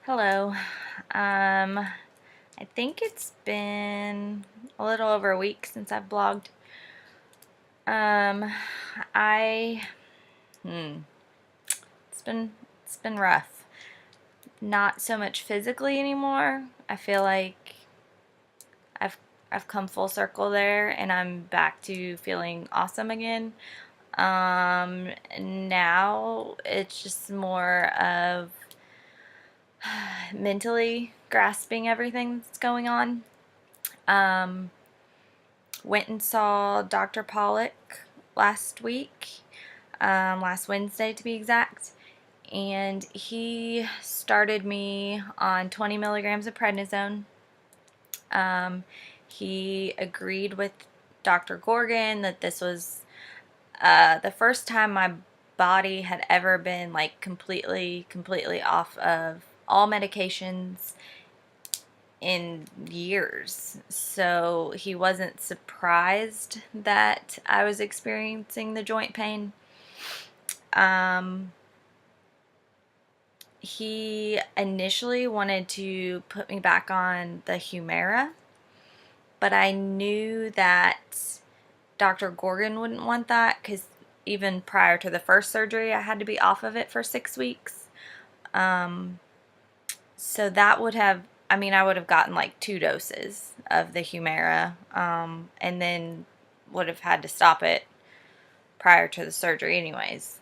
Hello. I think it's been a little over a week since I've blogged. Um, I it's been rough. Not so much physically anymore. I feel like I've I've come full circle there and I'm back to feeling awesome again. Now it's just more of mentally grasping everything that's going on. Um, Went and saw Dr. Pollock last week, last Wednesday to be exact, and he started me on 20 milligrams of prednisone. Um, he agreed with Dr. Gorgon that this was the first time my body had ever been like completely off of all medications in years. So he wasn't surprised that I was experiencing the joint pain. He initially wanted to put me back on the Humira, but I knew that Dr. Gorgon wouldn't want that because even prior to the first surgery, I had to be off of it for 6 weeks. So that would have, I would have gotten like 2 doses of the Humira, and then would have had to stop it prior to the surgery, anyways.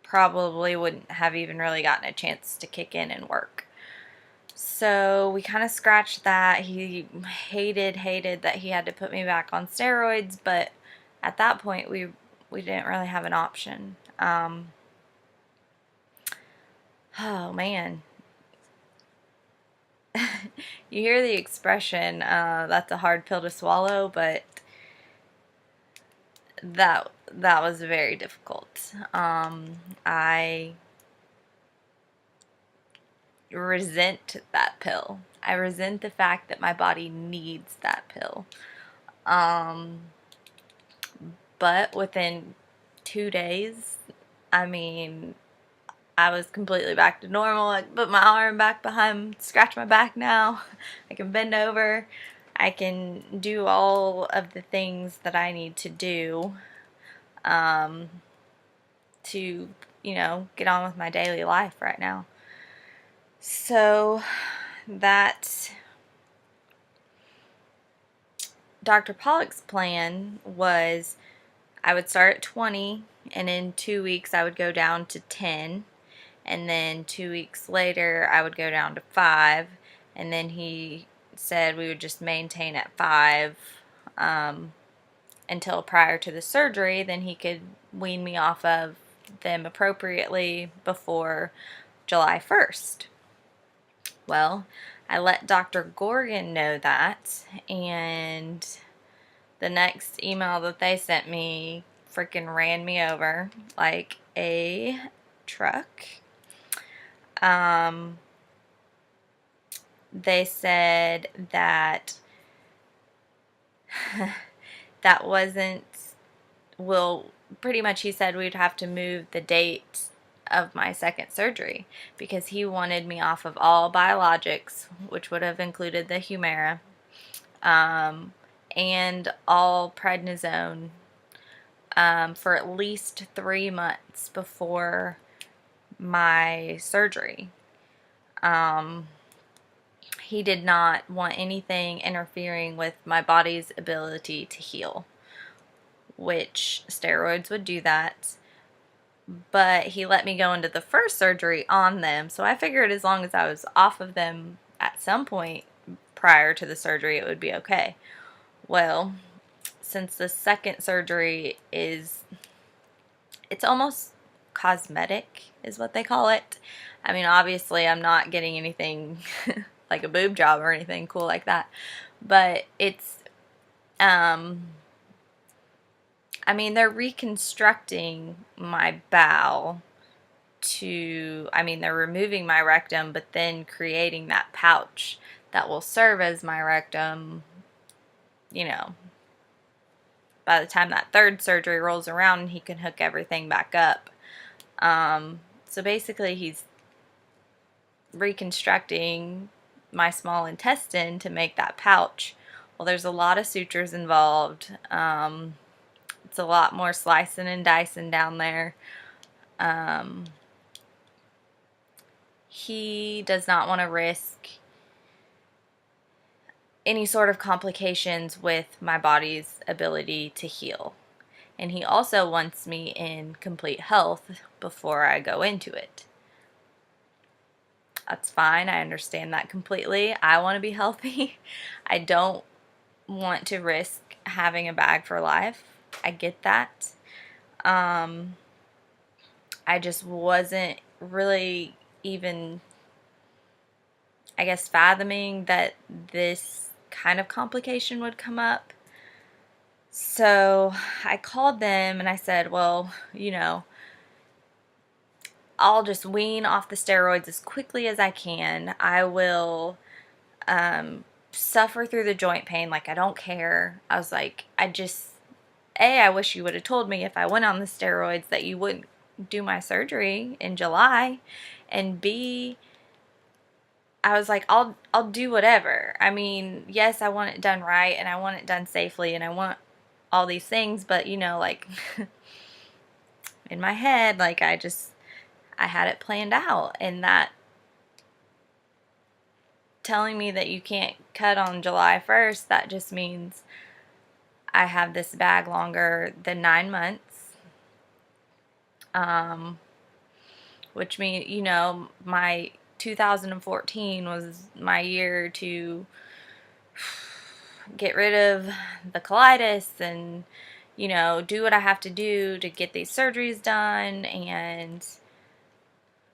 Probably wouldn't have even really gotten a chance to kick in and work. So we kind of scratched that. He hated that he had to put me back on steroids, but at that point we didn't really have an option. Oh man, you hear the expression, that's a hard pill to swallow, but that was very difficult. I resent that pill. I resent the fact that my body needs that pill. But within 2 days, I mean, I was completely back to normal. I put my arm back behind, scratch my back now. I can bend over. I can do all of the things that I need to do to, get on with my daily life right now. So that Dr. Pollock's plan was I would start at 20, and in 2 weeks I would go down to 10, and then 2 weeks later I would go down to 5, and then he said we would just maintain at 5 until prior to the surgery. Then he could wean me off of them appropriately before July 1st. Well, I let Dr. Gorgon know that, and the next email that they sent me freaking ran me over like a truck. They said that that wasn't, well, pretty much he said we'd have to move the date of my second surgery because he wanted me off of all biologics, which would have included the Humira, and all prednisone for at least 3 months before my surgery. He did not want anything interfering with my body's ability to heal, which steroids would do that. But he let me go into the first surgery on them, so I figured as long as I was off of them at some point prior to the surgery, it would be okay. Well, since the second surgery it's almost cosmetic, is what they call it. I mean, obviously, I'm not getting anything like a boob job or anything cool like that, but it's, they're reconstructing my bowel they're removing my rectum, but then creating that pouch that will serve as my rectum, by the time that third surgery rolls around, he can hook everything back up. So basically, he's reconstructing my small intestine to make that pouch. Well, there's a lot of sutures involved. It's a lot more slicing and dicing down there. He does not want to risk any sort of complications with my body's ability to heal. And he also wants me in complete health before I go into it. That's fine. I understand that completely. I want to be healthy. I don't want to risk having a bag for life. I get that. I just wasn't really even, I guess, fathoming that this kind of complication would come up. So I called them and I said, well, I'll just wean off the steroids as quickly as I can. I will suffer through the joint pain like I don't care. I was like, I wish you would have told me if I went on the steroids that you wouldn't do my surgery in July. And B, I was like, I'll do whatever. I mean, yes, I want it done right and I want it done safely and I want all these things, but like in my head, like I had it planned out, and that telling me that you can't cut on July 1st, that just means I have this bag longer than 9 months. Which means, my 2014 was my year to get rid of the colitis and, do what I have to do to get these surgeries done, and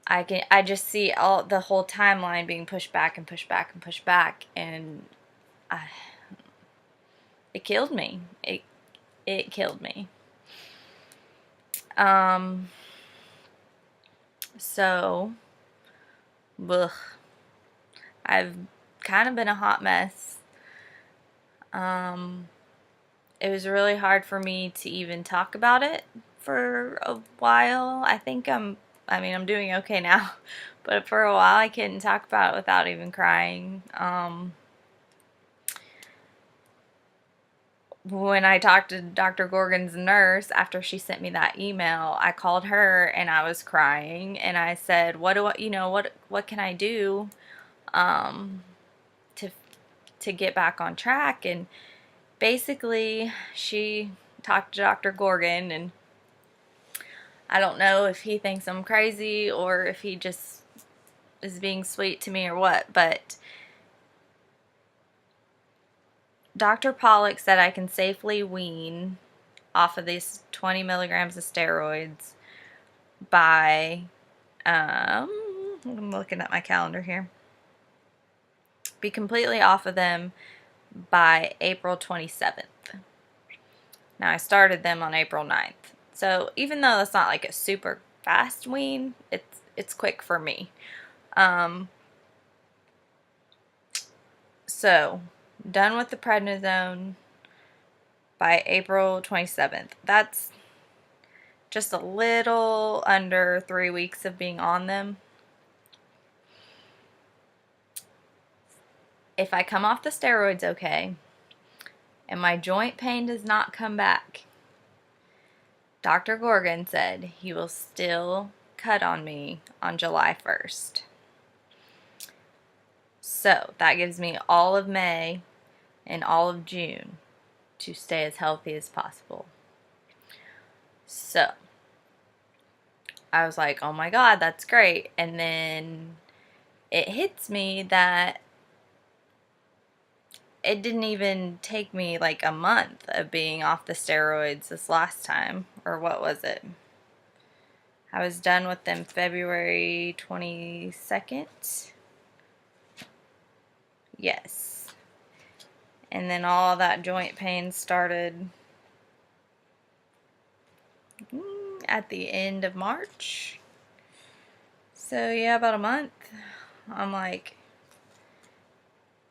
I just see the whole timeline being pushed back and pushed back and pushed back, and it killed me. It killed me. So, ugh, I've kind of been a hot mess. It was really hard for me to even talk about it for a while. I think I'm doing okay now, but for a while I couldn't talk about it without even crying. When I talked to Dr. Gorgon's nurse after she sent me that email, I called her and I was crying and I said, what can I do to get back on track? And basically she talked to Dr. Gorgon, and I don't know if he thinks I'm crazy or if he just is being sweet to me or what, but Dr. Pollock said I can safely wean off of these 20 milligrams of steroids by, I'm looking at my calendar here, be completely off of them by April 27th. Now, I started them on April 9th. So even though that's not like a super fast wean, it's quick for me. So done with the prednisone by April 27th. That's just a little under 3 weeks of being on them. If I come off the steroids okay, and my joint pain does not come back, Dr. Gorgon said he will still cut on me on July 1st. So that gives me all of May and all of June to stay as healthy as possible. So I was like, oh my God, that's great. And then it hits me that it didn't even take me like a month of being off the steroids this last time. Or what was it? I was done with them February 22nd. Yes. And then all that joint pain started at the end of March. So yeah, about a month. I'm like,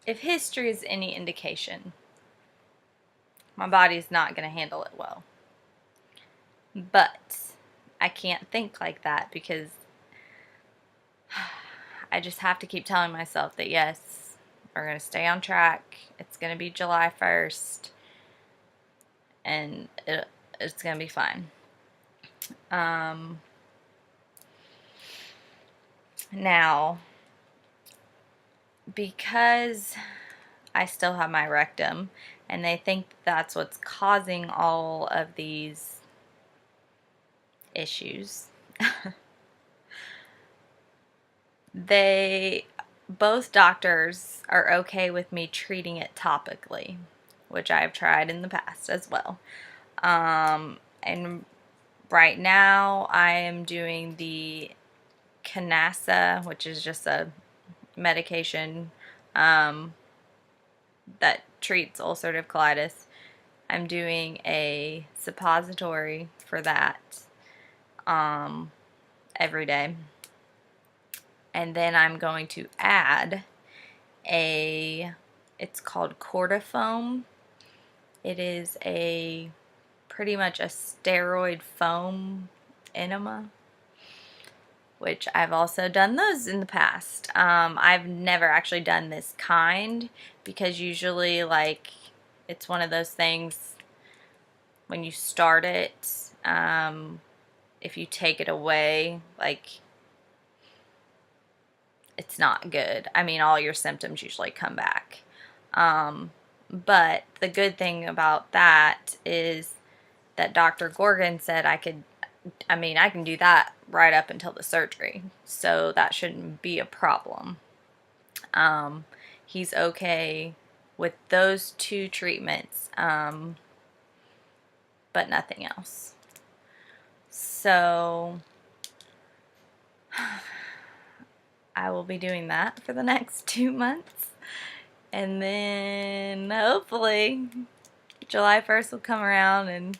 if history is any indication, my body's not going to handle it well. But I can't think like that because I just have to keep telling myself that yes, we're going to stay on track. It's going to be July 1st, and it's going to be fine. Now, because I still have my rectum, and they think that's what's causing all of these issues, both doctors are okay with me treating it topically, which I've tried in the past as well. And right now I am doing the Canasa, which is just a medication that treats ulcerative colitis. I'm doing a suppository for that every day. And then I'm going to add it's called cortifoam. It is pretty much a steroid foam enema, which I've also done those in the past. I've never actually done this kind because usually, like, it's one of those things when you start it, if you take it away, like, it's not good. I mean, all your symptoms usually come back. But the good thing about that is that Dr. Gorgon said I can do that right up until the surgery. So that shouldn't be a problem. He's okay with those two treatments, but nothing else. So I will be doing that for the next 2 months. And then hopefully July 1st will come around and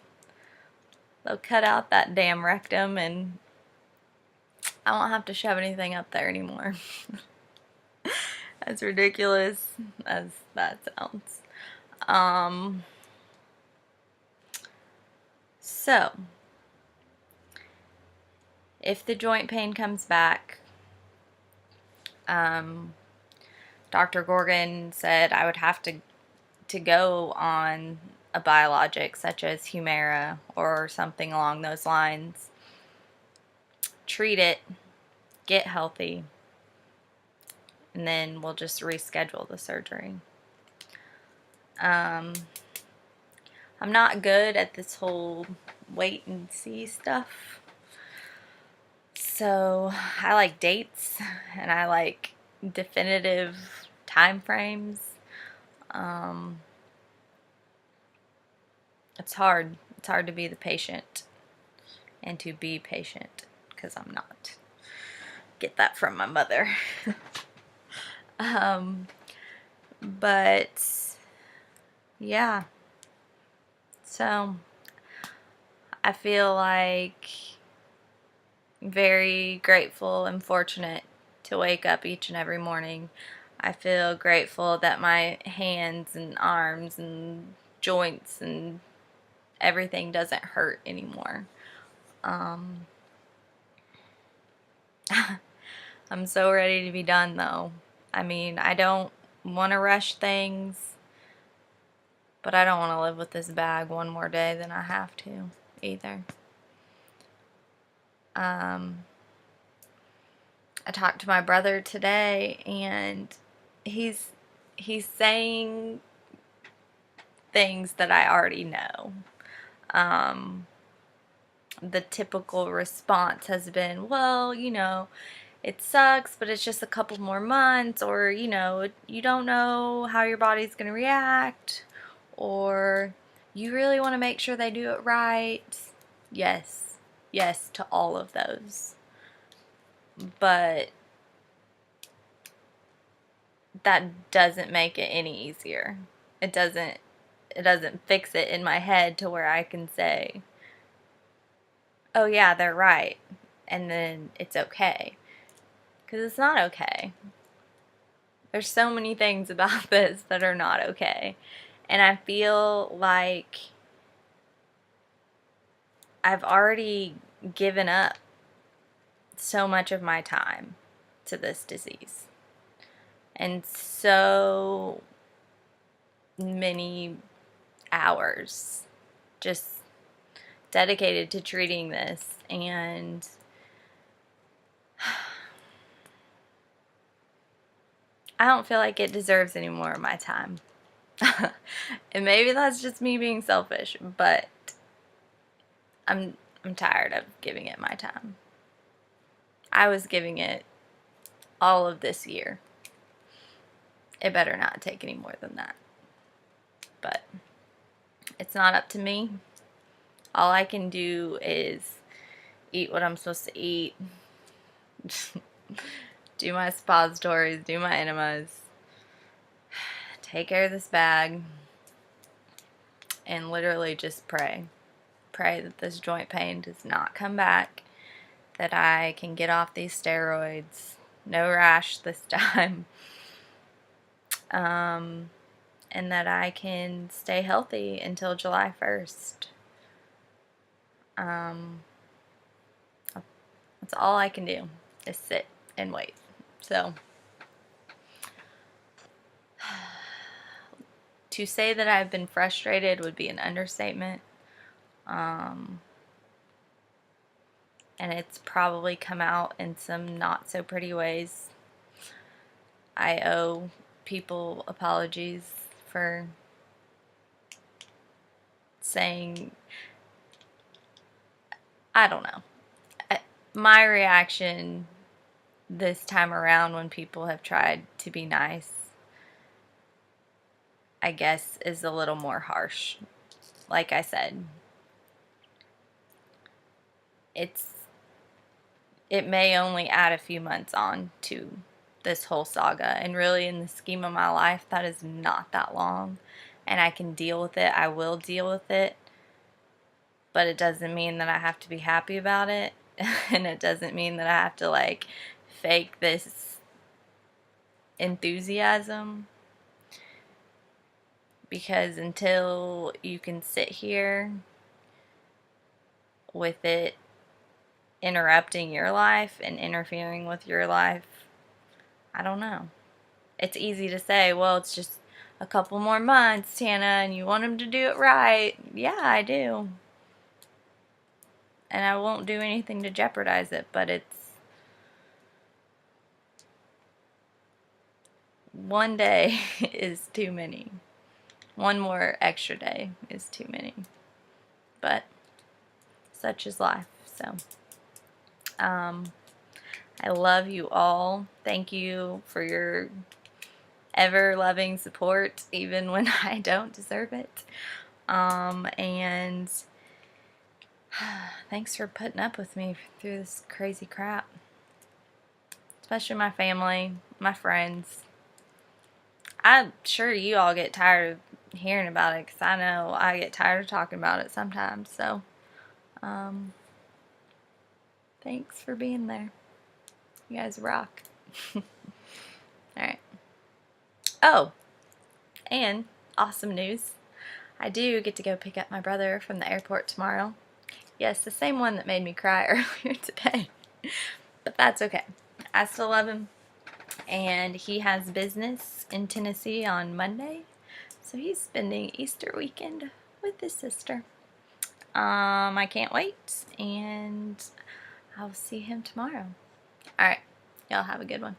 they'll cut out that damn rectum and I won't have to shove anything up there anymore. As ridiculous as that sounds. So, if the joint pain comes back, Dr. Gorgon said I would have to go on a biologic such as Humira or something along those lines, treat it, get healthy, and then we'll just reschedule the surgery. I'm not good at this whole wait and see stuff. So I like dates and I like definitive time frames. It's hard. It's hard to be the patient and to be patient because I'm not. Get that from my mother. But yeah. So I feel like very grateful and fortunate to wake up each and every morning. I feel grateful that my hands and arms and joints and everything doesn't hurt anymore. I'm so ready to be done though. I mean, I don't want to rush things, but I don't want to live with this bag one more day than I have to either. I talked to my brother today and he's saying things that I already know. The typical response has been, well, it sucks, but it's just a couple more months, or, you don't know how your body's going to react, or you really want to make sure they do it right. Yes to all of those. But that doesn't make it any easier. It doesn't fix it in my head to where I can say, oh yeah, they're right, and then it's okay. Because it's not okay. There's so many things about this that are not okay. And I feel like I've already given up so much of my time. to this disease. And so many hours just dedicated to treating this, and I don't feel like it deserves any more of my time. And maybe that's just me being selfish, but I'm tired of giving it my time. I was giving it all of this year. It better not take any more than that. But it's not up to me. All I can do is eat what I'm supposed to eat, do my suppositories, do my enemas, take care of this bag, and literally just pray. Pray that this joint pain does not come back, that I can get off these steroids, no rash this time, and that I can stay healthy until July 1st. That's all I can do, is sit and wait. So, to say that I've been frustrated would be an understatement. And it's probably come out in some not so pretty ways. I owe people apologies for saying, I don't know. My reaction this time around when people have tried to be nice, I guess, is a little more harsh. Like I said, it may only add a few months on to this whole saga, and really in the scheme of my life, that is not that long, and I can deal with it. I will deal with it, but it doesn't mean that I have to be happy about it, and it doesn't mean that I have to like fake this enthusiasm, because until you can sit here with it interrupting your life and interfering with your life, I don't know. It's easy to say, well, it's just a couple more months, Tana, and you want him to do it right. Yeah, I do. And I won't do anything to jeopardize it, but it's one day is too many. One more extra day is too many. But such is life. So, I love you all. Thank you for your ever-loving support, even when I don't deserve it. And thanks for putting up with me through this crazy crap. Especially my family, my friends. I'm sure you all get tired of hearing about it, because I know I get tired of talking about it sometimes. So, thanks for being there. You guys rock. Alright. Oh, and awesome news. I do get to go pick up my brother from the airport tomorrow. Yes, the same one that made me cry earlier today. But that's okay. I still love him. And he has business in Tennessee on Monday. So he's spending Easter weekend with his sister. I can't wait. And I'll see him tomorrow. Alright. Y'all have a good one.